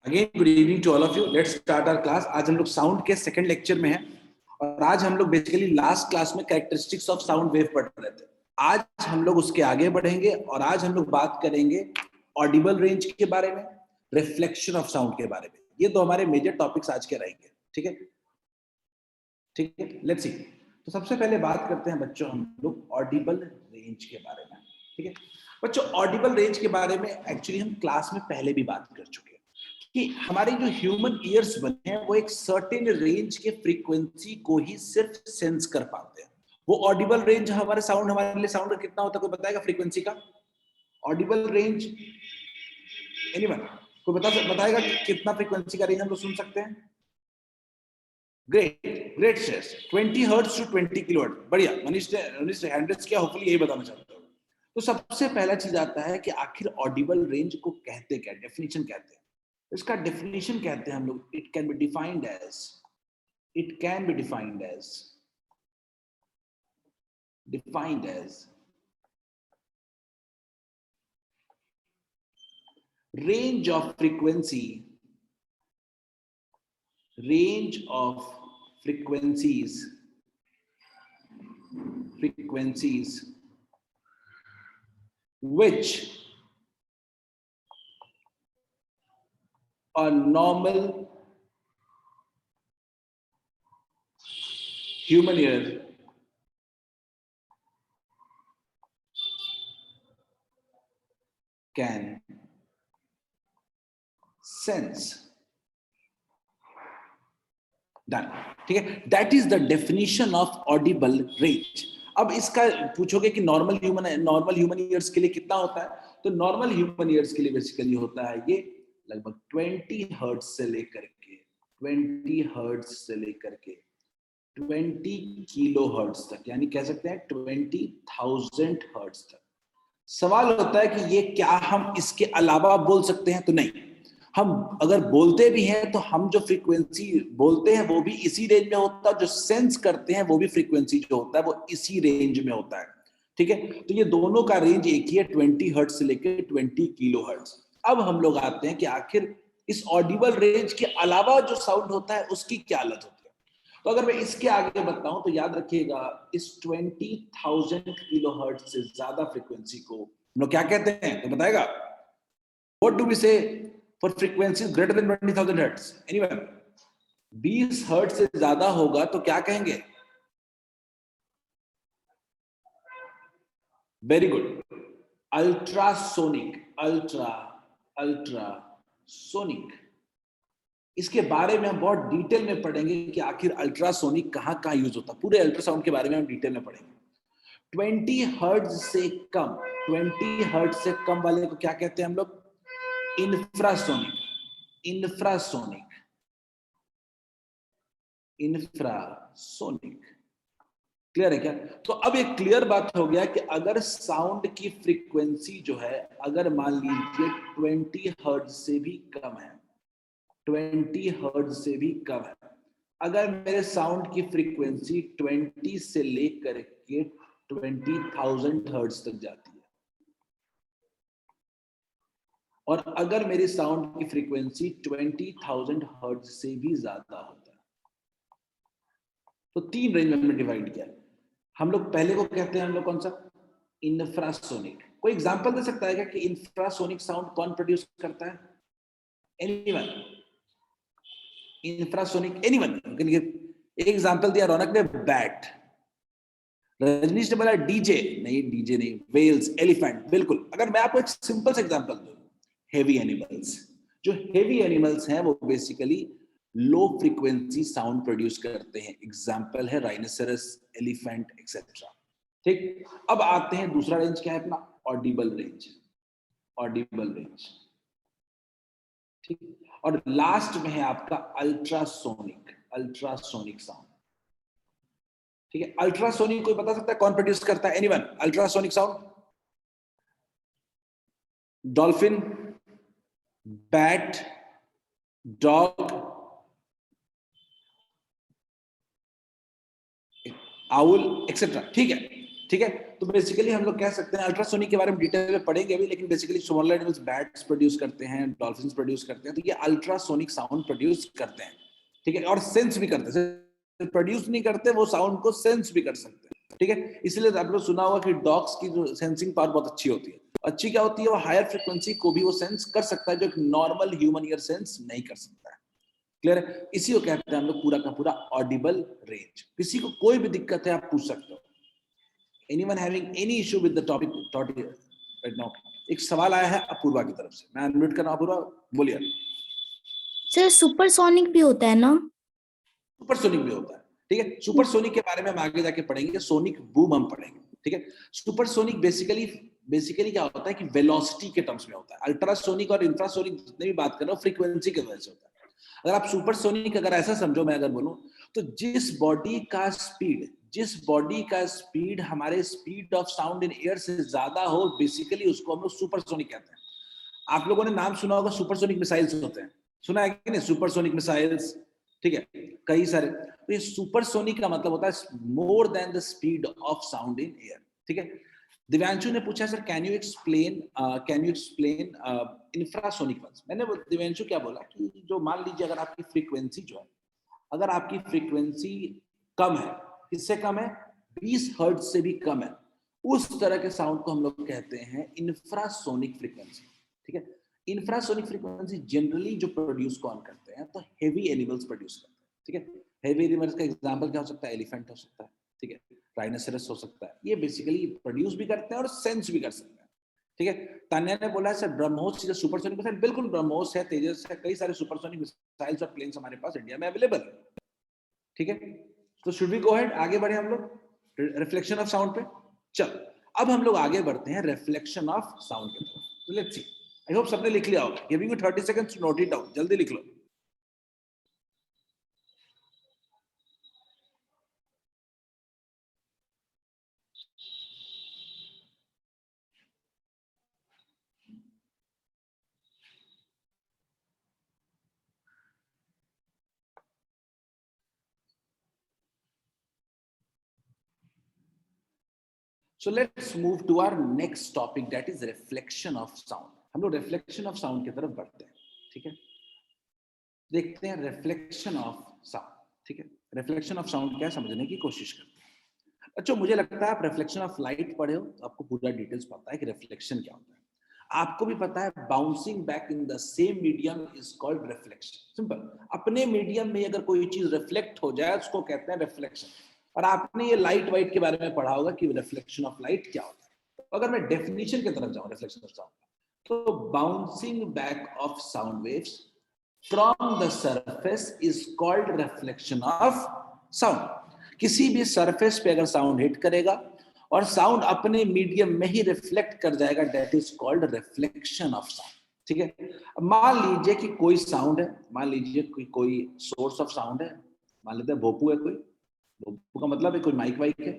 Again good evening to all of you. Let's start our class. आज हम लोग sound के सेकंड लेक्चर में हैं और आज हम लोग बेसिकली लास्ट क्लास में कैरेक्टरिस्टिक्स ऑफ साउंड वेव पढ़ रहे थे। आज हम लोग उसके आगे बढ़ेंगे और आज हम लोग बात करेंगे ऑडिबल रेंज के बारे में, रिफ्लेक्शन ऑफ साउंड के बारे में। ये दो हमारे मेजर टॉपिक्स आज के रहेंगे। ठीक है, ठीक है, लेट्स सी। तो सबसे पहले बात करते हैं बच्चों हम लोग ऑडिबल रेंज के बारे में। ठीक है बच्चों, ऑडिबल रेंज के बारे में एक्चुअली हम क्लास में पहले भी बात कर चुके हैं कि हमारे जो ह्यूमन ईयर्स बने हैं वो एक सर्टेन रेंज के फ्रीक्वेंसी को ही सिर्फ सेंस कर पाते हैं। वो ऑडिबल रेंज हमारे लिए साउंड कितना होता है, कोई बताएगा फ्रीक्वेंसी का? ऑडिबल रेंज एनीवन कोई बताएगा कि कितना फ्रीक्वेंसी का रेंज हम लोग सुन सकते हैं? Great great stress 20 hertz to 20 kilohertz. बढ़िया, मनीष ने हैंडल्स किया, होपफुली यही बताना चाहता हूँ। तो सबसे पहला चीज आता है कि आखिर ऑडिबल रेंज को कहते क्या, डेफिनेशन कहते हैं। इसका डेफिनेशन कहते हैं हम लोग, it can be defined as range of frequencies which a normal human ear can sense. Done. ठीक है, that is the definition of Audible range. अब इसका पूछोगे कि नॉर्मल ह्यूमन ईयर्स के लिए कितना होता है, तो नॉर्मल ह्यूमन ईयर्स के लिए बेसिकली होता है ये लगभग 20 हर्ट्ज से लेकर के 20 किलो हर्ट्ज तक, यानी कह सकते हैं 20,000 हर्ट्ज तक। सवाल होता है कि ये क्या हम इसके अलावा बोल सकते हैं? तो नहीं, हम अगर बोलते भी हैं तो हम जो फ्रीक्वेंसी बोलते हैं वो भी इसी रेंज में होता है, जो सेंस करते हैं वो भी फ्रीक्वेंसी जो होता है वो इसी रेंज में होता है। ठीक है, तो ये दोनों का रेंज एक ही है, 20 हर्ट्ज से लेकर 20 किलो हर्ट्ज। अब हम लोग आते हैं कि आखिर इस ऑडिबल रेंज के अलावा जो साउंड होता है उसकी क्या हालत होती है। तो अगर मैं इसके आगे बताऊं तो याद रखिएगा, इस 20,000 किलो हर्ट्ज से ज्यादा फ्रीक्वेंसी को हम लोग क्या कहते हैं, तो बताएगा? What do we say for frequencies greater than 20,000 hertz? Anyone? 20 hertz से ज्यादा होगा तो क्या कहेंगे? Very good, ultrasonic. अल्ट्रासोनिक, इसके बारे में हम बहुत डिटेल में पढ़ेंगे कि आखिर अल्ट्रासोनिक कहां कहां यूज होता है। पूरे अल्ट्रासाउंड के बारे में हम डिटेल में पढ़ेंगे। 20 हर्ट्ज से कम वाले को क्या कहते हैं हम लोग? इंफ्रासोनिक। क्लियर है क्या? तो अब एक क्लियर बात हो गया कि अगर साउंड की फ्रीक्वेंसी जो है, अगर मान लीजिए 20 हर्ट्ज से भी कम है, 20 हर्ट्ज से भी कम है, अगर मेरे साउंड की फ्रीक्वेंसी 20 से लेकर के 20,000 हर्ट्ज तक जाती है, और अगर मेरी साउंड की फ्रीक्वेंसी 20,000 हर्ट्ज से भी ज्यादा होता है, तो तीन रेंज में हमने डिवाइड किया। हम लोग पहले को कहते हैं हम लोग कौन सा? इंफ्रासोनिक। कोई एग्जांपल दे सकता है क्या कि इंफ्रासोनिक साउंड कौन प्रोड्यूस करता है? एनीवन? Infrasonic anyone? एक एग्जांपल दिया रौनक ने, बैट। रजनीश ने बोला डीजे। नहीं, वेल्स, एलिफेंट। बिल्कुल। अगर मैं आपको एक सिंपल सा एग्जांपल दूं, हेवी एनिमल्स। जो हेवी एनिमल्स हैं वो basically low frequency sound produce करते हैं। एग्जांपल है राइनोसेरस, एलिफेंट एक्सेट्रा। ठीक, अब आते हैं दूसरा रेंज क्या है अपना? Audible range. ठीक, और लास्ट में है आपका अल्ट्रासोनिक साउंड। ठीक है, अल्ट्रासोनिक कोई बता सकता है कौन प्रोड्यूस करता है? Anyone? Ultrasonic sound? Dolphin, bat, dog, owl etcetera. ठीक है, तो बेसिकली हम लोग कह सकते हैं अल्ट्रासोनिक के बारे में डिटेल में पढ़ेंगे भी, लेकिन basically small animals bats produce करते हैं, डॉल्फिन्स प्रोड्यूस करते हैं, तो ये अल्ट्रासोनिक साउंड प्रोड्यूस करते हैं, ठीक है, और सेंस भी करते हैं, प्रोड्यूस नहीं करते, वो साउंड को सेंस भी कर सकते हैं, ठीक है। इसलिए आप लोग सुना होगा कि डॉग्स की जो सेंसिंग पावर बहुत अच्छी होती है। अच्छी क्या होती है, वो हायर फ्रिक्वेंसी को भी वो सेंस कर सकता है जो एक नॉर्मल ह्यूमन ईयर सेंस नहीं कर सकता है। क्लियर है? इसी को कहते हैं हम लोग पूरा का पूरा ऑडिबल रेंज। किसी को कोई भी दिक्कत है आप पूछ सकते हो। Anyone having any issue with the topic right now? एक सवाल आया है अपूर्वा की तरफ से, मैं अनम्यूट कर रहा हूं। अपूर्वा बोलिए। सर सुपरसोनिक भी होता है ना? सुपरसोनिक भी होता है, ठीक है। सुपरसोनिक के बारे में हम आगे जाके पढ़ेंगे, सोनिक बूम हम पढ़ेंगे, ठीक है। सुपरसोनिक बेसिकली क्या होता है कि वेलोसिटी के टर्म्स में होता है। अल्ट्रासोनिक और इंफ्रासोनिक जितने भी बात कर रहे हो फ्रीक्वेंसी के वजह से होता है। अगर आप सुपरसोनिक अगर ऐसा समझो, मैं अगर बोलूं तो जिस बॉडी का स्पीड हमारे speed of sound in air से ज्यादा हो, बेसिकली उसको हम लोग सुपरसोनिक कहते हैं। आप लोगों ने नाम सुना होगा, सुपरसोनिक मिसाइल्स होते हैं, सुना है कि नहीं? सुपरसोनिक मिसाइल्स, ठीक है, कई सारे। तो ये सुपरसोनिक का मतलब होता है more than the speed of sound in air, ठीक है। दिव्यांशु ने पूछा sir can you explain infrasonic ones. मैंने दिव्यांशु क्या बोला कि जो मान लीजिए अगर आपकी फ्रीक्वेंसी जो है, अगर आपकी फ्रीक्वेंसी कम है, किससे कम है? 20 हर्ट्ज से भी कम है, उस तरह के साउंड को हम लोग कहते हैं इंफ्रासोनिक फ्रीक्वेंसी, ठीक है। इंफ्रासोनिक फ्रीक्वेंसी जनरली जो प्रोड्यूस कौन करते हैं, तो हेवी एनिमल्स प्रोड्यूस करते हैं, ठीक है। हेवी एनिमल्स का एग्जांपल क्या हो सकता है? एलिफेंट हो सकता है, ठीक है, राइनोसेरस हो सकता है। ये बेसिकली प्रोड्यूस भी करते हैं और सेंस भी कर सकते हैं, ठीक है। तान्या ने बोला है सर ब्रह्मोस जो सुपरसोनिक मिसाइल, बिल्कुल ब्रह्मोस है, तेजस है, कई सारे सुपरसोनिक मिसाइल्स और प्लेन्स हमारे पास इंडिया में अवेलेबल है, ठीक है। तो शुड वी गो अहेड, आगे बढ़े हम लोग रिफ्लेक्शन ऑफ साउंड पे। चल अब हम लोग आगे बढ़ते हैं रिफ्लेक्शन ऑफ साउंड की तरफ। तो लेट्स सी, आई होप सबने लिख लिया होगा। Giving you 30 seconds to note it down, जल्दी लिख लो। So let's move to our next topic, that is reflection of sound. हम लोग रिफ्लेक्शन ऑफ साउंड की तरफ बढ़ते हैं, ठीक है। देखते हैं रिफ्लेक्शन ऑफ साउंड, ठीक है। रिफ्लेक्शन ऑफ साउंड क्या समझने की कोशिश करते हैं। अच्छा, मुझे लगता है आप रिफ्लेक्शन ऑफ लाइट पढ़े हो, तो आपको पूरा डिटेल्स पता है कि रिफ्लेक्शन क्या होता है। आपको भी पता है bouncing back in the same medium is called reflection. Simple, अपने मीडियम में अगर कोई चीज रिफ्लेक्ट हो जाए उसको कहते हैं रिफ्लेक्शन। और आपने ये लाइट वाइट के बारे में पढ़ा होगा कि रिफ्लेक्शन ऑफ लाइट क्या होता है। तो अगर मैं डेफिनेशन की तरफ जाऊं रिफ्लेक्शन ऑफ साउंड, तो bouncing back of sound waves from the surface is called reflection of sound. किसी भी सरफेस पे अगर साउंड हिट करेगा और साउंड अपने मीडियम में ही रिफ्लेक्ट कर जाएगा, that is called reflection of sound, ठीक है। अब मान लीजिए कि कोई साउंड है, मान लीजिए कोई सोर्स ऑफ साउंड है, मान लेते हैं भोपू है, कोई भोपू का मतलब है कोई माइक वाइक है,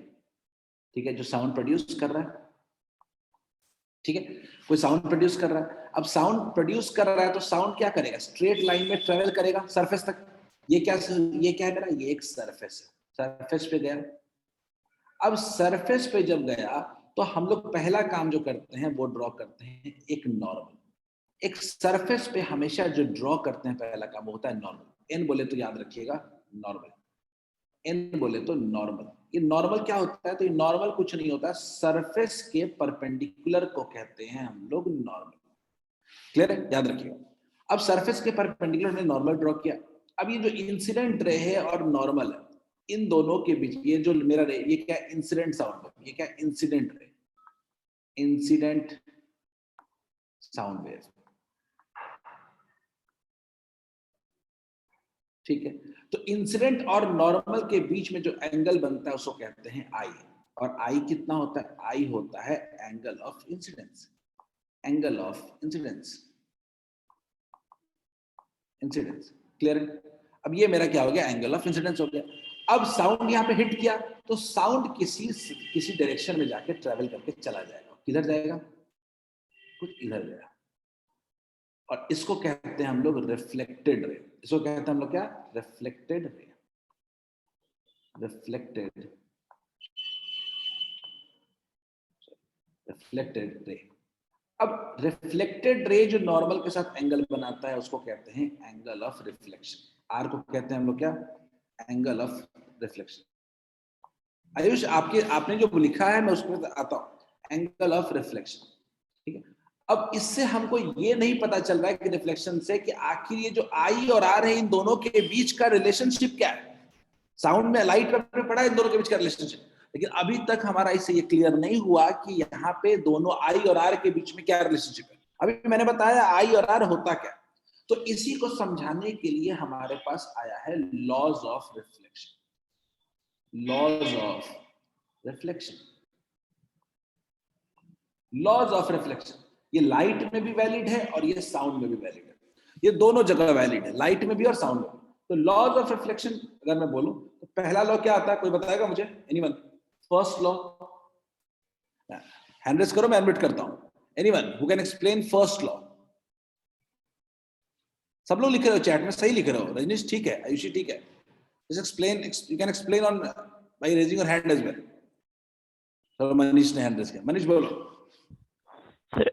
ठीक है, जो साउंड प्रोड्यूस कर रहा है, ठीक है, कोई साउंड प्रोड्यूस कर रहा है। अब साउंड प्रोड्यूस कर रहा है तो साउंड क्या करेगा? स्ट्रेट लाइन में ट्रेवल करेगा सरफेस तक। ये क्या है मेरा? ये एक सरफेस है, सरफेस पे गया। अब सरफेस पे जब गया तो हम लोग पहला काम जो करते हैं वो ड्रॉ करते हैं एक नॉर्मल। एक सरफेस पे हमेशा जो ड्रॉ करते हैं पहला काम वो होता है नॉर्मल। एन बोले तो याद रखिएगा नॉर्मल, एन बोले तो नॉर्मल। ये नॉर्मल क्या होता है? तो ये नॉर्मल कुछ नहीं होता, सरफेस के परपेंडिकुलर को कहते हैं हम लोग नॉर्मल। क्लियर है? याद रखिएगा। अब सरफेस के परपेंडिकुलर हमने नॉर्मल ड्रॉ किया। अब ये जो इंसिडेंट रे है और नॉर्मल है, इन दोनों के बीच ये जो मेरा रे, ये क्या इंसिडेंट साउंड है, ये क्या incident ray, incident sound wave, ठीक है। तो इंसिडेंट और नॉर्मल के बीच में जो एंगल बनता है उसको कहते हैं आई। और आई कितना होता है? आई होता है angle of incidence, angle of incidence, incidence. Clear? अब ये मेरा क्या हो गया? एंगल ऑफ इंसिडेंस हो गया। अब साउंड यहाँ पे हिट किया तो साउंड किसी डायरेक्शन में जाके ट्रेवल करके चला जाएगा। किधर जाएगा? कुछ इधर गया। और इसको कहते हैं हम लोग रिफ्लेक्टेड रे। इसको कहते हैं हम लोग क्या? Reflected ray, reflected reflected ray. अब रिफ्लेक्टेड रे जो नॉर्मल के साथ एंगल बनाता है उसको कहते हैं एंगल ऑफ रिफ्लेक्शन। आर को कहते हैं हम लोग क्या, एंगल ऑफ रिफ्लेक्शन। आयुष आपने जो लिखा है मैं उसमें आता हूं, एंगल ऑफ रिफ्लेक्शन। ठीक है, अब इससे हमको ये नहीं पता चल रहा है कि रिफ्लेक्शन से कि आखिर ये जो आई और आर है इन दोनों के बीच का रिलेशनशिप क्या है। साउंड में लाइट में पड़ा है इन दोनों के बीच का रिलेशनशिप, लेकिन अभी तक हमारा इससे ये क्लियर नहीं हुआ कि यहाँ पे दोनों आई और आर के बीच में क्या रिलेशनशिप है। अभी मैंने बताया आई और आर होता क्या, तो इसी को समझाने के लिए हमारे पास आया है laws of reflection. Laws of reflection, laws of reflection ये लाइट में भी वैलिड है और ये साउंड में भी वैलिड है, ये दोनों जगह वैलिड है, लाइट में भी और साउंड में भी। तो लॉज ऑफ रिफ्लेक्शन अगर मैं बोलूं तो पहला लॉ क्या आता है, कोई बताएगा मुझे, anyone? First law, hand raise करो मैं एडमिट करता हूं। Anyone who can explain first law? सब लोग लिख रहे हो चैट में, सही लिख रहे हो, रजनीश ठीक है, आयुषी ठीक है। Just explain, you can explain on by raising your hand as well. तो मनीष ने हैंड रेज किया, मनीष बोलो। Sir,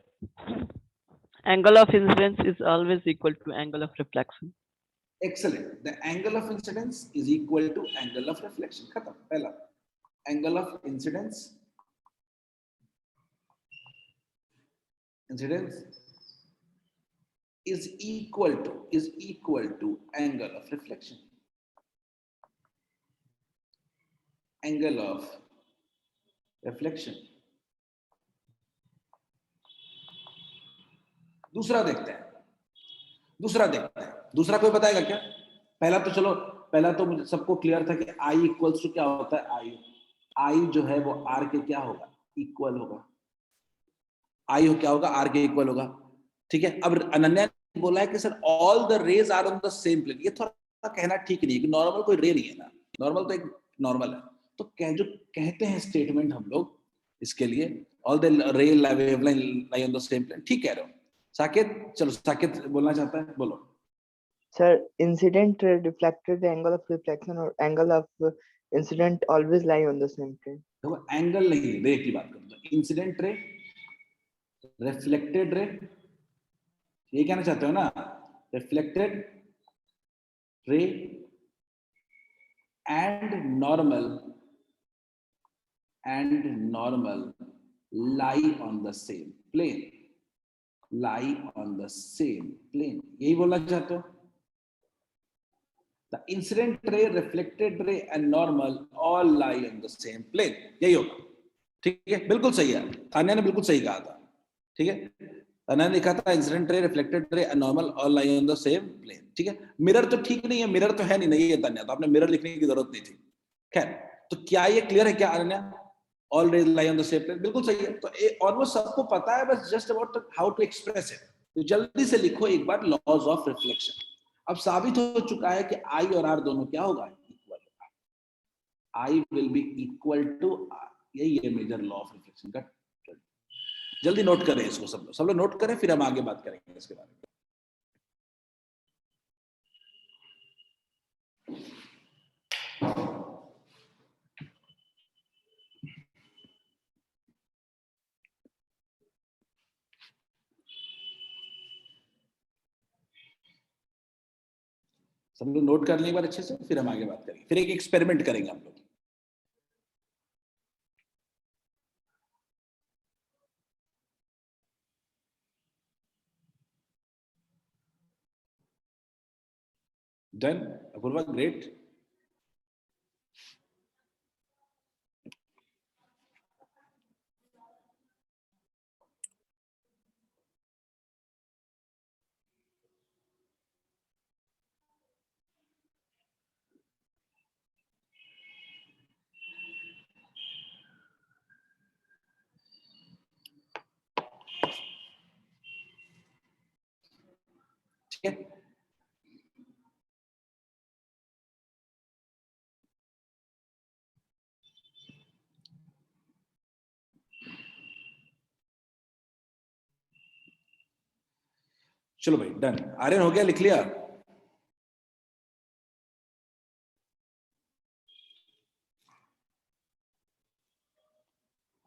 angle of incidence is always equal to angle of reflection. Excellent. The angle of incidence is equal to angle of reflection. खत्म, पहला angle of incidence is equal to angle of reflection. Angle of reflection. दूसरा देखते हैं, दूसरा कोई बताएगा क्या? पहला तो चलो, पहला तो मुझे सबको क्लियर था कि I इक्वल्स टू क्या होता है, I जो है वो R के क्या होगा, इक्वल होगा। I हो क्या होगा, R के इक्वल होगा। ठीक है, अब अनन्या ने बोला है कि sir all the rays are on the same plane. ये थोड़ा कहना ठीक नहीं है कि नॉर्मल कोई रे नहीं है ना, नॉर्मल तो एक नॉर्मल है। तो जो कहते हैं स्टेटमेंट हम लोग इसके लिए, all the ray wavelength lie on the same plane, ठीक कह रहे हो। साकेत, चलो साकेत बोलना चाहता है, बोलो। Sir, incident reflected the angle of reflection or angle of incident always lie on the same plane. देखो एंगल नहीं है, रे की बात करूँ, इंसिडेंट रे, रिफ्लेक्टेड रे, ये कहना चाहते हो ना, reflected ray and normal lie on the same plane, यही बोलना चाहते हो। The incident ray, reflected ray and normal all lie on the same plane, यही होगा। ठीक है, बिल्कुल सही है, तान्या ने बिल्कुल सही कहा था। ठीक है, तान्या ने लिखा था incident ray, reflected ray and normal all lie on the same plane. ठीक है, मिरर तो ठीक नहीं है, मिरर तो है नहीं है तान्या, तो आपने मिरर लिखने की जरूरत नहीं थी। खैर, तो क्या ये क्लियर है क्या Ananya? All rays lie on the same plane, बिल्कुल सही है। तो ऑलमोस्ट सबको पता है, बस just about how to express it. तो जल्दी से लिखो एक बार लॉज ऑफ रिफ्लेक्शन। अब साबित हो चुका है कि आई और आर दोनों क्या होगा, इक्वल होगा। I will be equal to r, यही है मेजर लॉ ऑफ रिफ्लेक्शन का। जल्दी नोट करें इसको, सब लोग नोट करें, फिर हम आगे बात करेंगे इसके बारे में। सब लोग नोट कर लें एक बार अच्छे से, फिर हम आगे बात करेंगे, फिर एक एक्सपेरिमेंट करेंगे हम लोग। Done, Apurva, great. ठीक है, चलो भाई डन। आर्यन हो गया, लिख लिया?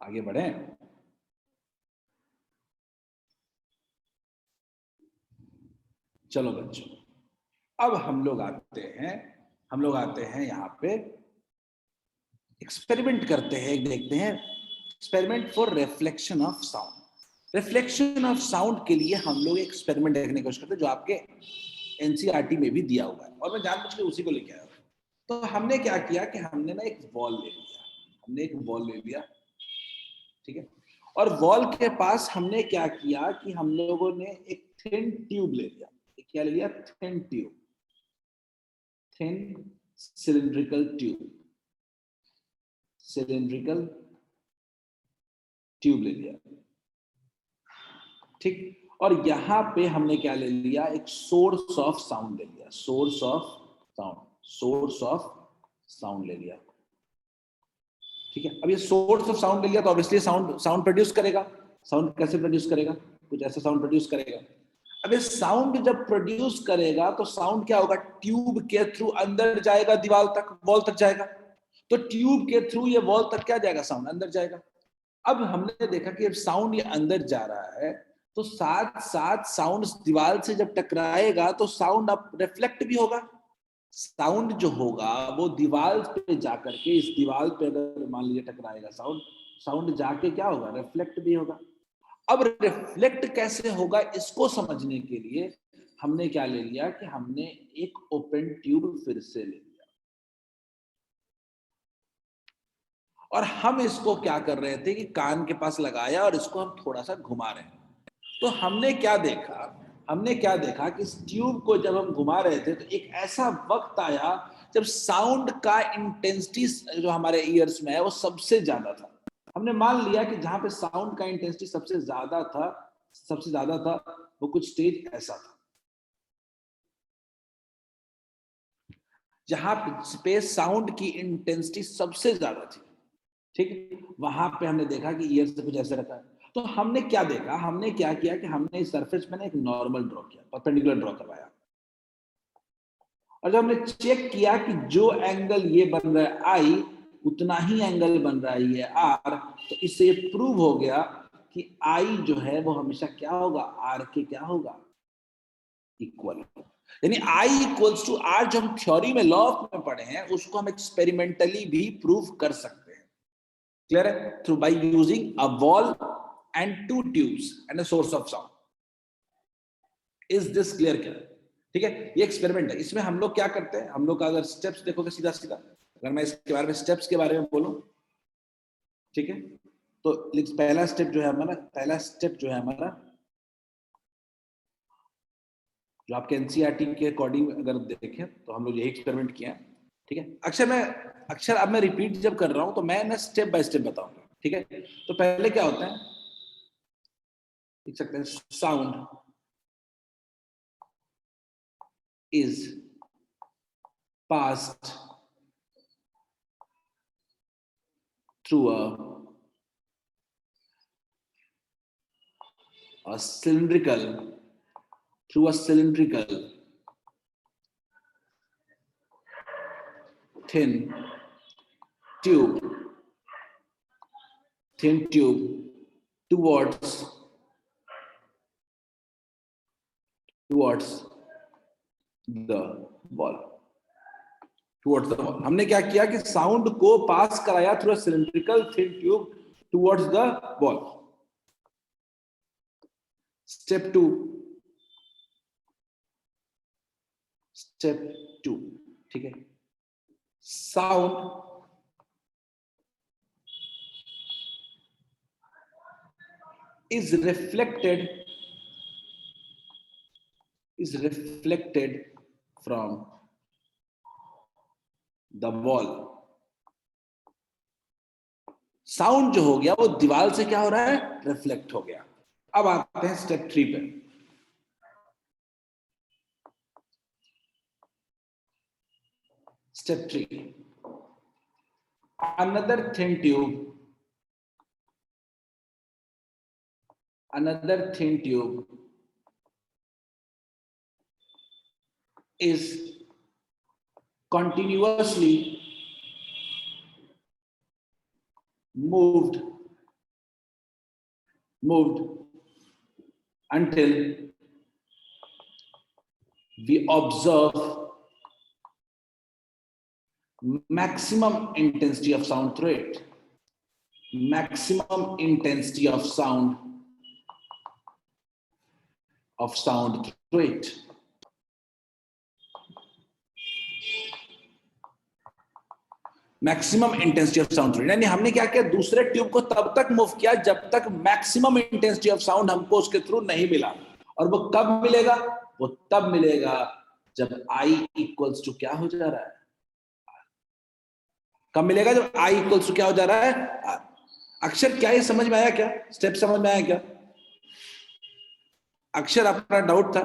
आगे बढ़े। चलो बच्चों, अब हम लोग आते हैं यहाँ पे एक्सपेरिमेंट करते हैं, देखते हैं experiment for reflection of sound. Reflection of sound के लिए हम लोग एक्सपेरिमेंट देखने की कोशिश करते हैं जो आपके एनसीईआरटी में भी दिया हुआ है, और मैं जानबूझ के उसी को लेके आया हूँ। तो हमने क्या किया कि हमने ना एक वॉल ले लिया, ठीक है, और वॉल के पास हमने क्या किया कि हम लोगों ने एक थिन ट्यूब ले लिया। क्या ले लिया? Thin tube, thin cylindrical tube ले लिया, ठीक। और यहां पे हमने क्या ले लिया? एक सोर्स ऑफ साउंड ले लिया, सोर्स ऑफ साउंड ले लिया, ठीक है। अब ये सोर्स ऑफ साउंड ले लिया तो ऑब्वियसली साउंड प्रोड्यूस करेगा। साउंड कैसे प्रोड्यूस करेगा? कुछ ऐसा साउंड प्रोड्यूस करेगा। अब ये साउंड जब प्रोड्यूस करेगा तो साउंड क्या होगा? ट्यूब के थ्रू अंदर जाएगा, दीवार तक, वॉल तक जाएगा। तो ट्यूब के थ्रू ये वॉल तक क्या जाएगा? साउंड अंदर जाएगा। अब हमने देखा कि अब साउंड ये अंदर जा रहा है तो साथ साथ साउंड दीवार से जब टकराएगा तो साउंड अब रिफ्लेक्ट भी होगा। साउंड जो होगा वो दीवार पे जाकर के, इस दीवार पे अगर मान लीजिए टकराएगा साउंड जाके क्या होगा? रिफ्लेक्ट भी होगा। अब रिफ्लेक्ट कैसे होगा इसको समझने के लिए हमने क्या ले लिया कि हमने एक ओपन ट्यूब फिर से ले लिया, और हम इसको क्या कर रहे थे कि कान के पास लगाया और इसको हम थोड़ा सा घुमा रहे हैं। तो हमने क्या देखा कि इस ट्यूब को जब हम घुमा रहे थे तो एक ऐसा वक्त आया जब साउंड का इंटेंसिटी जो हमारे ईयर्स में है वो सबसे ज्यादा था। हमने मान लिया कि जहां पे साउंड का इंटेंसिटी सबसे ज्यादा था वो कुछ स्टेज ऐसा था जहां पे साउंड की इंटेंसिटी सबसे ज्यादा थी, ठीक। वहां पे हमने देखा कि ईयर से कुछ ऐसे रखा है। तो हमने क्या देखा? हमने क्या किया कि हमने इस सरफेस में एक नॉर्मल ड्रॉ किया, परपेंडिकुलर ड्रॉ करवाया, और जब हमने चेक किया कि जो एंगल ये बन रहा है आई, उतना ही एंगल बन रहा है ये आर, तो इससे ये प्रूव हो गया कि आई जो है वो हमेशा क्या होगा? आर के क्या होगा? इक्वल। यानी आई इक्वल्स टू आर, जो हम थ्योरी में, लॉ ऑफ में पढ़े हैं, उसको हम एक्सपेरिमेंटली भी प्रूव कर सकते हैं। क्लियर है? Through by using a wall and two tubes and a source of sound. Is this clear? ठीक है, ये एक्सपेरिमेंट है। इसमें हम लोग क्या करते हैं, हम लोग का अगर स्टेप्स देखोगे सीधा सीधा, अगर मैं इसके बारे में स्टेप्स के बारे में बोलूं, ठीक है, तो पहला स्टेप जो है हमारा जो आपके एनसीईआरटी के अकॉर्डिंग अगर देखें तो हम लोग यही एक्सपेरिमेंट किया है, ठीक है। अक्षर अब मैं रिपीट जब कर रहा हूं तो मैं ना स्टेप बाय स्टेप बताऊंगा, ठीक है। तो पहले क्या होता है, लिख सकते हैं, sound is passed through a cylindrical thin tube towards the wall. हमने क्या किया कि साउंड को पास कराया through cylindrical thin tube towards the wall. Step two, ठीक है। Sound is reflected from the wall. Sound जो हो गया वो दीवार से क्या हो रहा है? रिफ्लेक्ट हो गया। अब आते हैं स्टेप 3 पे। Step 3, another thin tube is continuously moved until we observe maximum intensity of sound through it. Maximum intensity of sound through it. Maximum intensity of sound through it, यानी हमने क्या किया, दूसरे ट्यूब को तब तक मूव किया जब तक मैक्सिमम इंटेंसिटी ऑफ साउंड हमको उसके थ्रू नहीं मिला। और वो कब मिलेगा? वो तब मिलेगा जब I इक्वल्स टू क्या हो जा रहा है? कब मिलेगा? जब I इक्वल्स टू क्या हो जा रहा है? R। अक्षर, क्या ये समझ में आया? क्या स्टेप समझ में आया? क्या अक्षर अपना डाउट था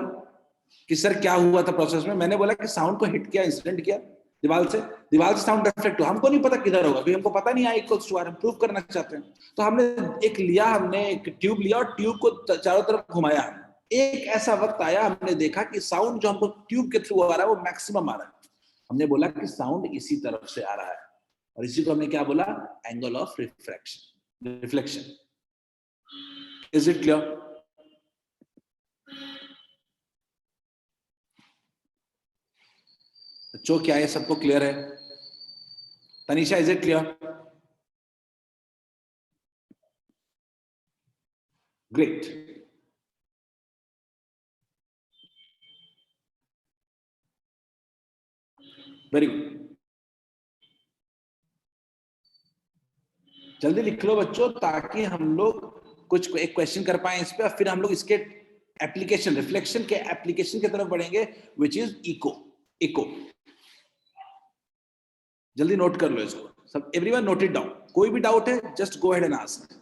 कि सर क्या हुआ था प्रोसेस में? मैंने बोला कि साउंड को हिट किया, इंसिडेंट किया दीवार से साउंड रिफ्लेक्ट हुआ। हमको नहीं पता किधर होगा, क्योंकि हमको पता नहीं I इक्वल्स टू R, हम प्रूव करना चाहते हैं। तो हमने एक ट्यूब लिया और ट्यूब को चारों तरफ घुमाया। एक ऐसा वक्त आया, हमने देखा कि साउंड जो हमको ट्यूब के थ्रू आ रहा है वो मैक्सिमम आ रहा है। हमने बोला कि साउंड इसी तरफ से आ रहा है, और इसी को हमने क्या बोला? Angle of reflection. Is it clear? बच्चों, क्या ये सबको क्लियर है? Tanisha, is it clear? Great. Very good. जल्दी लिख लो बच्चों, ताकि हम लोग एक क्वेश्चन कर पाए इस पे, और फिर हम लोग इसके एप्लीकेशन, रिफ्लेक्शन के एप्लीकेशन की तरफ बढ़ेंगे, विच इज इको। जल्दी नोट कर लो इसको सब, एवरीवन नोट इट डाउन। कोई भी डाउट है, just go ahead and ask.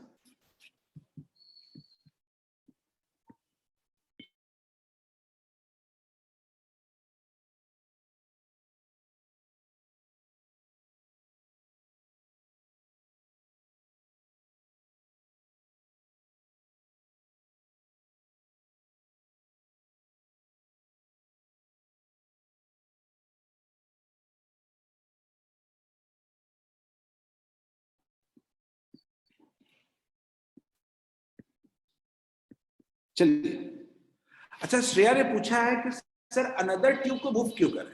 चलिए, अच्छा, श्रेया ने पूछा है कि सर अनदर ट्यूब को मूव क्यों करें?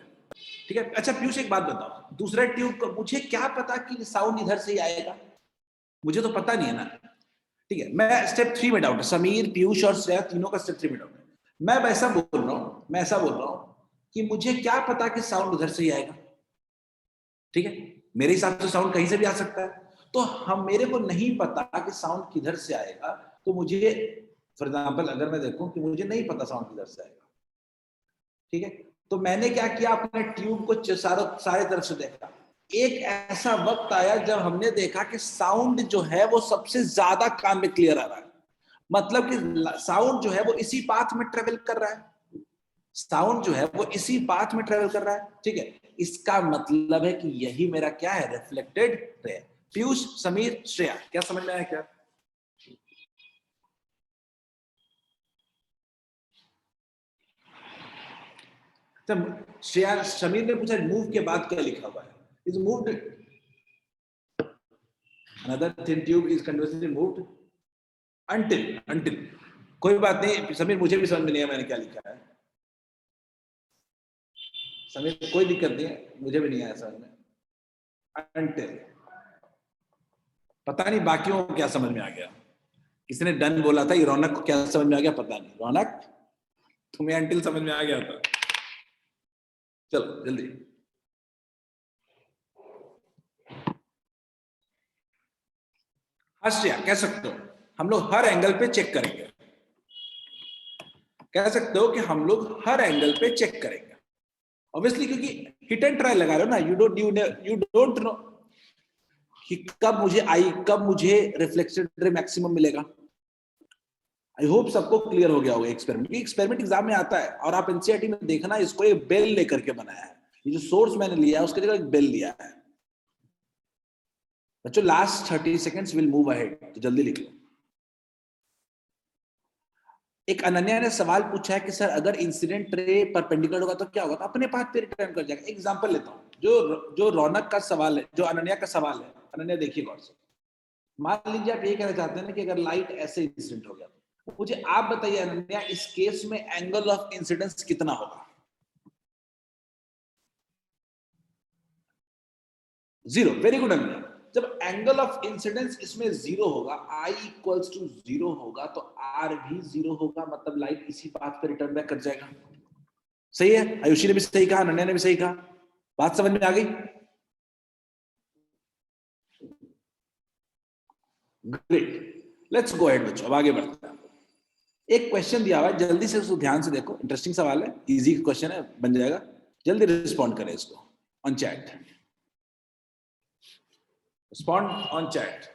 ठीक है। अच्छा पीयूष, एक बात बताओ, दूसरा ट्यूब को मुझे क्या पता कि साउंड इधर से ही आएगा? मुझे तो पता नहीं है ना। ठीक है, मैं स्टेप 3 में डाउट है। समीर, पीयूष और श्रेया तीनों का स्टेप 3 में डाउट है। मैं ऐसा बोल रहा हूं कि मुझे क्या पता कि साउंड उधर से ही आएगा? ठीक है, मेरे हिसाब से साउंड कहीं से भी आ सकता है। तो मेरे को नहीं पता कि साउंड किधर से आएगा, तो मुझे, फॉर एग्जाम्पल, अगर मैं देखूं कि मुझे नहीं पता साउंड किधर से आएगा, ठीक है, तो मैंने क्या किया, अपने ट्यूब को सारे तरफ से देखा। एक ऐसा वक्त आया जब हमने देखा कि साउंड जो है वो सबसे ज्यादा कान में क्लियर आ रहा है। मतलब कि साउंड जो है वो इसी पाथ में ट्रेवल कर रहा है। ठीक है, इसका मतलब है कि यही मेरा क्या है? Reflected ray. पीयूष, समीर, श्रेया, क्या समझ में आया? क्या श्रेया, समीर ने पूछा मूव के बाद क्या लिखा हुआ है? Is moved, another thin tube is continuously moved until कोई बात नहीं समीर, मुझे भी समझ में नहीं है मैंने क्या लिखा है। समीर, कोई दिक्कत नहीं है, मुझे भी नहीं आया समझ में। until, पता नहीं बाकियों को क्या समझ में आ गया। किसी ने डन बोला था, ये रौनक को क्या समझ में आ गया पता नहीं। रौनक, तुम्हें until समझ में आ गया था? चलो जल्दी। श्रेया, कह सकते हो हम लोग हर एंगल पे चेक करेंगे। कह सकते हो कि हम लोग हर एंगल पे चेक करेंगे, ऑब्वियसली, क्योंकि हिट एंड ट्राई लगा रहे हो ना। यू डोंट नो कि कब मुझे रिफ्लेक्टेड रे मैक्सिमम मिलेगा। आई होप सबको क्लियर हो गया होगा। एक्सपेरिमेंट एग्जाम में आता है, और आप एनसीईआरटी में देखना, इसको एक बेल लेकर के बनाया है। ये जो सोर्स मैंने लिया है उसके जगह एक बेल लिया है। बच्चों, last 30 seconds will move ahead, तो जल्दी लिख लो। एक अनन्या ने सवाल पूछा है कि सर अगर इंसिडेंट रे परपेंडिकुलर होगा तो क्या होगा? तो अपने पाथ पे रिटर्न कर जाएगा। एग्जांपल लेता हूं, जो रौनक का सवाल है, जो अनन्या का सवाल है। अनन्या देखिए गौर से, मान लीजिए आप ये कहना चाहते हैं कि अगर लाइट ऐसे इंसिडेंट हो गया, तो मुझे आप बताइए अनन्या, इस केस में एंगल ऑफ इंसिडेंस कितना होगा? Zero, very good Ananya. जब एंगल ऑफ इंसिडेंस इसमें जीरो होगा, I इक्वल्स टू जीरो होगा, तो R भी जीरो होगा, मतलब लाइट इसी पाथ पे रिटर्न बैक कर जाएगा। सही है? आयुषी ने भी सही कहा, अनन्या ने भी सही कहा। बात समझ में आ गई? ग्रेट, लेट्स गो अहेड बच्चों, अब आगे बढ़ते हैं। एक क्वेश्चन दिया हुआ है, जल्दी से उसको ध्यान से देखो, इंटरेस्टिंग सवाल है, इजी क्वेश्चन है, बन जाएगा, जल्दी रिस्पॉन्ड करें इसको on chat, respond on chat.